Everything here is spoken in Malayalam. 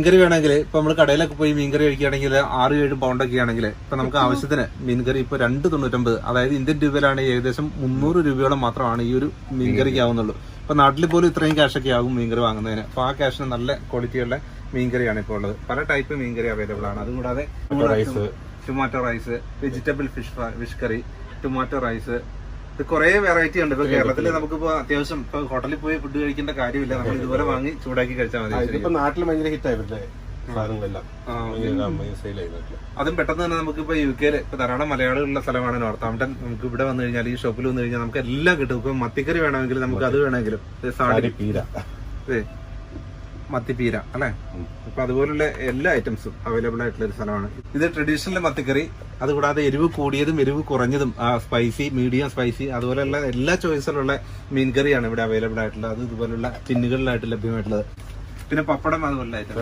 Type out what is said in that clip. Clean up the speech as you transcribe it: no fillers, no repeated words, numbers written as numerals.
മീൻകറി വേണമെങ്കിൽ ഇപ്പൊ നമ്മൾ കടയിലൊക്കെ പോയി മീൻകറി കഴിക്കുകയാണെങ്കിൽ 6-7 പൗണ്ടൊക്കെ ആണെങ്കിൽ ഇപ്പൊ നമുക്ക് ആവശ്യത്തിന് മീൻകറി ഇപ്പൊ 2.99, അതായത് ഇന്ത്യൻ രൂപയിലാണ് ഏകദേശം 300 രൂപയോളം മാത്രമാണ് ഈ ഒരു മീൻകറിക്ക് ആവുന്നുള്ളൂ. ഇപ്പൊ നാട്ടിൽ പോലും ഇത്രയും ക്യാഷൊക്കെ ആകും മീൻകറി വാങ്ങുന്നതിന്. അപ്പൊ ആ ക്യാഷിന് നല്ല ക്വാളിറ്റിയുള്ള മീൻകറിയാണ് ഇപ്പോൾ ഉള്ളത്. പല ടൈപ്പ് മീൻകറി അവൈലബിൾ ആണ്. അതുകൂടാതെ tomato rice, vegetable fish curry, tomato rice, ഇത് കുറെ വെറൈറ്റി ഉണ്ട്. ഇപ്പൊ കേരളത്തിൽ നമുക്കിപ്പോ അത്യാവശ്യം ഇപ്പൊ ഹോട്ടലിൽ പോയി ഫുഡ് കഴിക്കേണ്ട കാര്യമില്ല, നമ്മൾ ഇതുപോലെ വാങ്ങി ചൂടാക്കി കഴിച്ചാൽ മതി. ഇപ്പൊ നാട്ടിൽ ഭയങ്കര ഹിറ്റ് ആയില്ലേ സാധനങ്ങളെല്ലാം, അതും പെട്ടെന്ന് തന്നെ നമുക്കിപ്പോ UK ഇപ്പൊ ധാരാളം മലയാളികളുള്ള സ്ഥലമാണ് നോർത്താംപ്ടൺ. നമുക്ക് ഇവിടെ വന്നു കഴിഞ്ഞാൽ ഈ ഷോപ്പിൽ വന്നു കഴിഞ്ഞാൽ നമുക്ക് എല്ലാം കിട്ടും. ഇപ്പൊ മത്തിക്കറി വേണമെങ്കിലും നമുക്ക് അത് വേണമെങ്കിലും മത്തിപ്പീര അല്ലെ, അപ്പൊ അതുപോലുള്ള എല്ലാ ഐറ്റംസും അവൈലബിൾ ആയിട്ടുള്ള ഒരു സ്ഥലമാണ് ഇത്. ട്രഡീഷണൽ മത്തിക്കറി, അതുകൂടാതെ എരിവ് കൂടിയതും എരിവ് കുറഞ്ഞതും, സ്പൈസി, മീഡിയം സ്പൈസി, അതുപോലെയുള്ള എല്ലാ ചോയ്സിലുള്ള മീൻകറിയാണ് ഇവിടെ അവൈലബിൾ ആയിട്ടുള്ളത്. അത് ഇതുപോലുള്ള ടിന്നുകളിലായിട്ട് ലഭ്യമായിട്ടുള്ളത്. പിന്നെ പപ്പടം, അതുപോലുള്ള ഐറ്റം